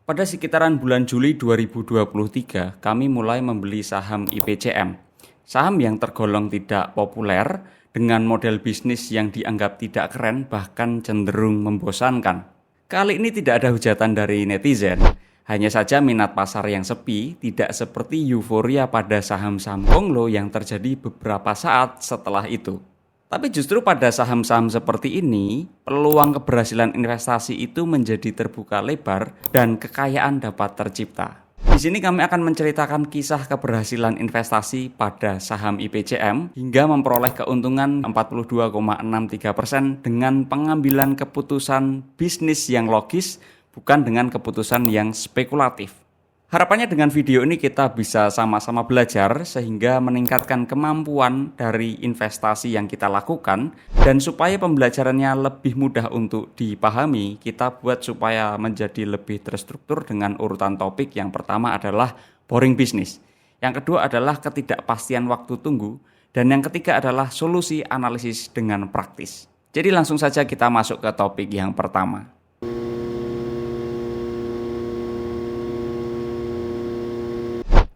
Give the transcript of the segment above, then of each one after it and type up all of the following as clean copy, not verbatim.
Pada sekitaran bulan Juli 2023, kami mulai membeli saham IPCM. Saham yang tergolong tidak populer dengan model bisnis yang dianggap tidak keren bahkan cenderung membosankan. Kali ini tidak ada hujatan dari netizen, hanya saja minat pasar yang sepi tidak seperti euforia pada saham-saham konglo yang terjadi beberapa saat setelah itu. Tapi justru pada saham-saham seperti ini, peluang keberhasilan investasi itu menjadi terbuka lebar dan kekayaan dapat tercipta. Di sini kami akan menceritakan kisah keberhasilan investasi pada saham IPCM hingga memperoleh keuntungan 42,63% dengan pengambilan keputusan bisnis yang logis, bukan dengan keputusan yang spekulatif. Harapannya dengan video ini kita bisa sama-sama belajar sehingga meningkatkan kemampuan dari investasi yang kita lakukan, dan supaya pembelajarannya lebih mudah untuk dipahami, kita buat supaya menjadi lebih terstruktur dengan urutan topik. Yang pertama adalah boring business, yang kedua adalah ketidakpastian waktu tunggu, dan yang ketiga adalah solusi analisis dengan praktis. Jadi langsung saja kita masuk ke topik yang pertama.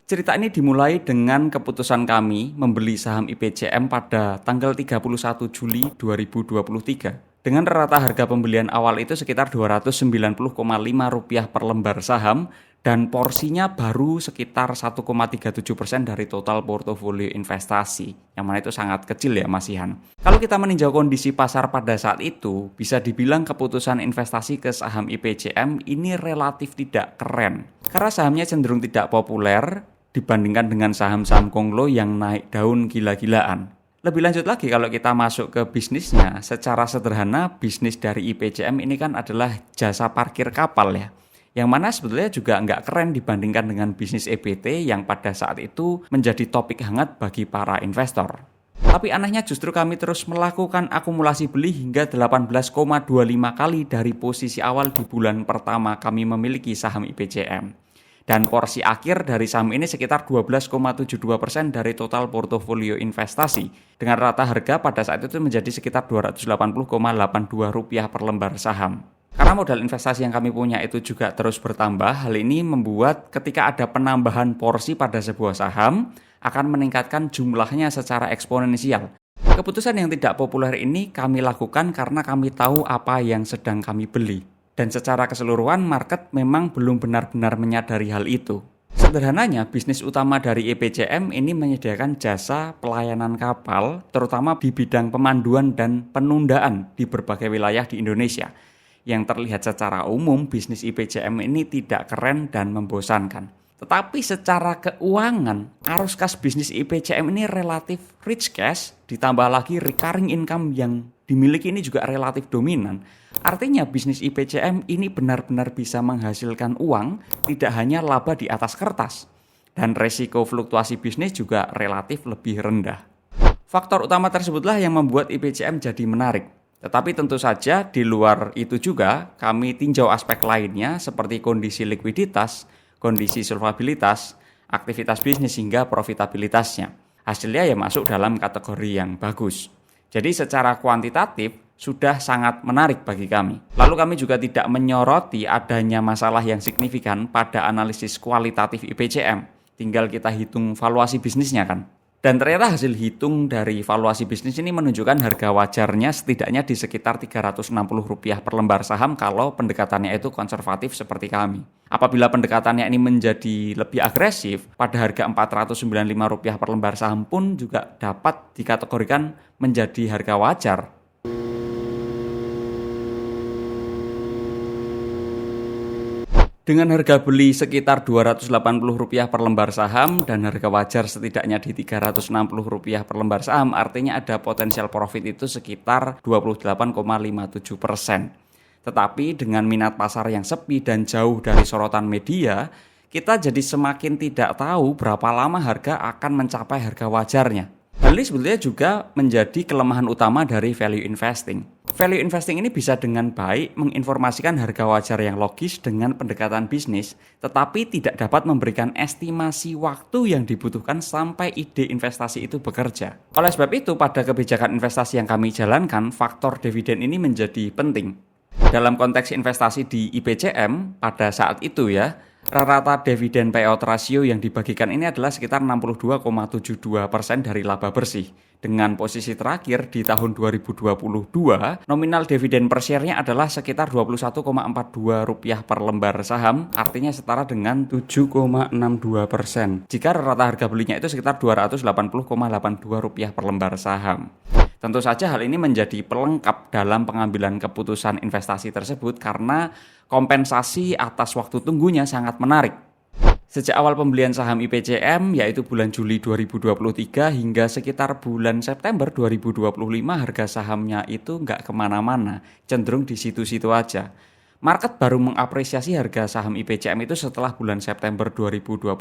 Cerita ini dimulai dengan keputusan kami membeli saham IPCM pada tanggal 31 Juli 2023. Dengan rata harga pembelian awal itu sekitar Rp290,5 per lembar saham dan porsinya baru sekitar 1,37% dari total portofolio investasi. Yang mana itu sangat kecil ya masihan. Kalau kita meninjau kondisi pasar pada saat itu, bisa dibilang keputusan investasi ke saham IPCM ini relatif tidak keren. Karena sahamnya cenderung tidak populer dibandingkan dengan saham-saham konglo yang naik daun gila-gilaan. Lebih lanjut lagi kalau kita masuk ke bisnisnya, secara sederhana bisnis dari IPCM ini kan adalah jasa parkir kapal ya. Yang mana sebetulnya juga nggak keren dibandingkan dengan bisnis EBT yang pada saat itu menjadi topik hangat bagi para investor. Tapi anehnya justru kami terus melakukan akumulasi beli hingga 18,25 kali dari posisi awal di bulan pertama kami memiliki saham IPCM. Dan porsi akhir dari saham ini sekitar 12,72% dari total portofolio investasi. Dengan rata harga pada saat itu menjadi sekitar Rp280,82 per lembar saham. Karena modal investasi yang kami punya itu juga terus bertambah, hal ini membuat ketika ada penambahan porsi pada sebuah saham, akan meningkatkan jumlahnya secara eksponensial. Keputusan yang tidak populer ini kami lakukan karena kami tahu apa yang sedang kami beli. Dan secara keseluruhan market memang belum benar-benar menyadari hal itu. Sederhananya, bisnis utama dari IPCM ini menyediakan jasa pelayanan kapal, terutama di bidang pemanduan dan penundaan di berbagai wilayah di Indonesia. Yang terlihat secara umum, bisnis IPCM ini tidak keren dan membosankan. Tetapi secara keuangan, arus kas bisnis IPCM ini relatif rich cash, ditambah lagi recurring income yang dimiliki ini juga relatif dominan. Artinya bisnis IPCM ini benar-benar bisa menghasilkan uang, tidak hanya laba di atas kertas. Dan resiko fluktuasi bisnis juga relatif lebih rendah. Faktor utama tersebutlah yang membuat IPCM jadi menarik. Tetapi tentu saja di luar itu juga kami tinjau aspek lainnya seperti kondisi likuiditas, kondisi solvabilitas, aktivitas bisnis hingga profitabilitasnya. Hasilnya ya masuk dalam kategori yang bagus. Jadi secara kuantitatif sudah sangat menarik bagi kami. Lalu kami juga tidak menyoroti adanya masalah yang signifikan pada analisis kualitatif IPCM. Tinggal kita hitung valuasi bisnisnya kan. Dan ternyata hasil hitung dari valuasi bisnis ini menunjukkan harga wajarnya setidaknya di sekitar Rp360 per lembar saham kalau pendekatannya itu konservatif seperti kami. Apabila pendekatannya ini menjadi lebih agresif, pada harga Rp495 per lembar saham pun juga dapat dikategorikan menjadi harga wajar. Dengan harga beli sekitar Rp280 per lembar saham dan harga wajar setidaknya di Rp360 per lembar saham, artinya ada potensial profit itu sekitar 28,57%. Tetapi dengan minat pasar yang sepi dan jauh dari sorotan media, kita jadi semakin tidak tahu berapa lama harga akan mencapai harga wajarnya. Hal ini sebetulnya juga menjadi kelemahan utama dari value investing. Value investing ini bisa dengan baik menginformasikan harga wajar yang logis dengan pendekatan bisnis, tetapi tidak dapat memberikan estimasi waktu yang dibutuhkan sampai ide investasi itu bekerja. Oleh sebab itu, pada kebijakan investasi yang kami jalankan, faktor dividen ini menjadi penting. Dalam konteks investasi di IBCM pada saat itu ya, rata-rata dividen payout ratio yang dibagikan ini adalah sekitar 62,72% dari laba bersih. Dengan posisi terakhir di tahun 2022, nominal dividen per share-nya adalah sekitar Rp21,42 per lembar saham, artinya setara dengan 7,62%. Jika rata harga belinya itu sekitar Rp280,82 per lembar saham. Tentu saja hal ini menjadi pelengkap dalam pengambilan keputusan investasi tersebut karena kompensasi atas waktu tunggunya sangat menarik. Sejak awal pembelian saham IBCM, yaitu bulan Juli 2023 hingga sekitar bulan September 2025, harga sahamnya itu nggak kemana-mana, cenderung di situ-situ aja. Market baru mengapresiasi harga saham IBCM itu setelah bulan September 2025.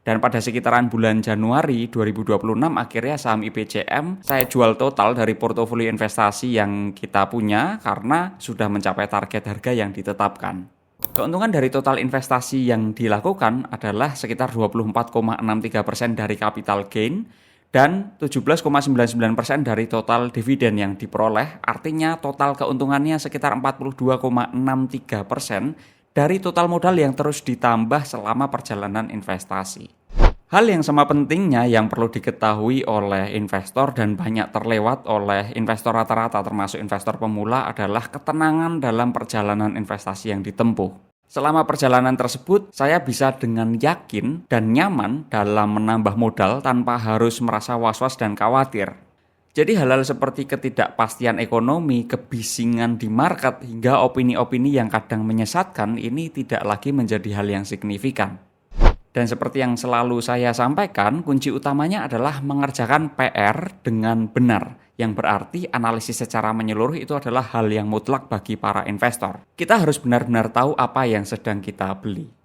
Dan pada sekitaran bulan Januari 2026 akhirnya saham IBCM saya jual total dari portofolio investasi yang kita punya karena sudah mencapai target harga yang ditetapkan. Keuntungan dari total investasi yang dilakukan adalah sekitar 24,63% dari capital gain dan 17,99% dari total dividen yang diperoleh. Artinya total keuntungannya sekitar 42,63% dari total modal yang terus ditambah selama perjalanan investasi. Hal yang sama pentingnya yang perlu diketahui oleh investor dan banyak terlewat oleh investor rata-rata termasuk investor pemula adalah ketenangan dalam perjalanan investasi yang ditempuh. Selama perjalanan tersebut, saya bisa dengan yakin dan nyaman dalam menambah modal tanpa harus merasa was-was dan khawatir. Jadi hal-hal seperti ketidakpastian ekonomi, kebisingan di market, hingga opini-opini yang kadang menyesatkan ini tidak lagi menjadi hal yang signifikan. Dan seperti yang selalu saya sampaikan, kunci utamanya adalah mengerjakan PR dengan benar. Yang berarti analisis secara menyeluruh itu adalah hal yang mutlak bagi para investor. Kita harus benar-benar tahu apa yang sedang kita beli.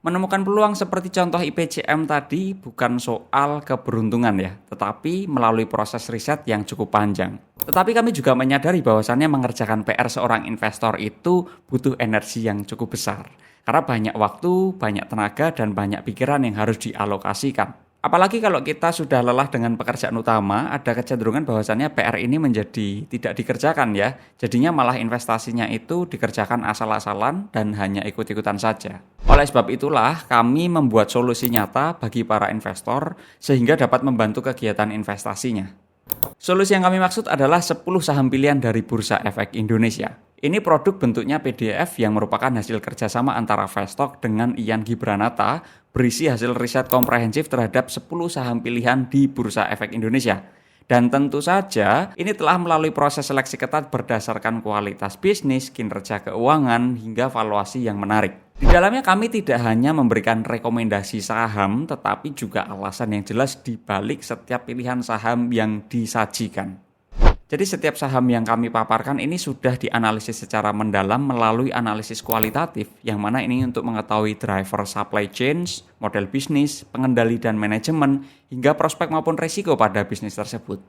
Menemukan peluang seperti contoh IBCM tadi bukan soal keberuntungan ya, tetapi melalui proses riset yang cukup panjang. Tetapi kami juga menyadari bahwasannya mengerjakan PR seorang investor itu butuh energi yang cukup besar. Karena banyak waktu, banyak tenaga, dan banyak pikiran yang harus dialokasikan. Apalagi kalau kita sudah lelah dengan pekerjaan utama, ada kecenderungan bahwasannya PR ini menjadi tidak dikerjakan ya. Jadinya malah investasinya itu dikerjakan asal-asalan dan hanya ikut-ikutan saja. Oleh sebab itulah kami membuat solusi nyata bagi para investor sehingga dapat membantu kegiatan investasinya. Solusi yang kami maksud adalah 10 saham pilihan dari Bursa Efek Indonesia. Ini produk bentuknya PDF yang merupakan hasil kerjasama antara Vestok dengan Ian Gibranata, berisi hasil riset komprehensif terhadap 10 saham pilihan di Bursa Efek Indonesia. Dan tentu saja ini telah melalui proses seleksi ketat berdasarkan kualitas bisnis, kinerja keuangan, hingga valuasi yang menarik. Di dalamnya kami tidak hanya memberikan rekomendasi saham, tetapi juga alasan yang jelas di balik setiap pilihan saham yang disajikan. Jadi setiap saham yang kami paparkan ini sudah dianalisis secara mendalam melalui analisis kualitatif, yang mana ini untuk mengetahui driver supply chains, model bisnis, pengendali dan manajemen, hingga prospek maupun risiko pada bisnis tersebut.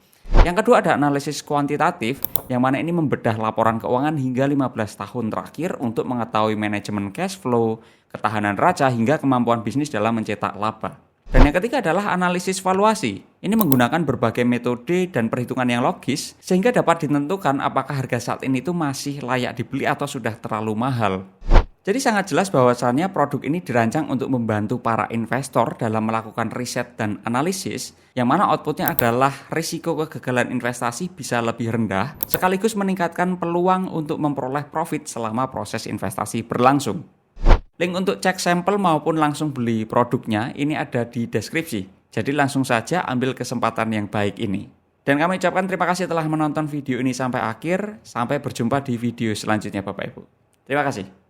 Yang kedua ada analisis kuantitatif, yang mana ini membedah laporan keuangan hingga 15 tahun terakhir untuk mengetahui manajemen cash flow, ketahanan raca, hingga kemampuan bisnis dalam mencetak laba. Dan yang ketiga adalah analisis valuasi. Ini menggunakan berbagai metode dan perhitungan yang logis sehingga dapat ditentukan apakah harga saat ini itu masih layak dibeli atau sudah terlalu mahal. Jadi sangat jelas bahwasannya produk ini dirancang untuk membantu para investor dalam melakukan riset dan analisis, yang mana outputnya adalah risiko kegagalan investasi bisa lebih rendah, sekaligus meningkatkan peluang untuk memperoleh profit selama proses investasi berlangsung. Link untuk cek sampel maupun langsung beli produknya ini ada di deskripsi. Jadi langsung saja ambil kesempatan yang baik ini. Dan kami ucapkan terima kasih telah menonton video ini sampai akhir. Sampai berjumpa di video selanjutnya Bapak Ibu. Terima kasih.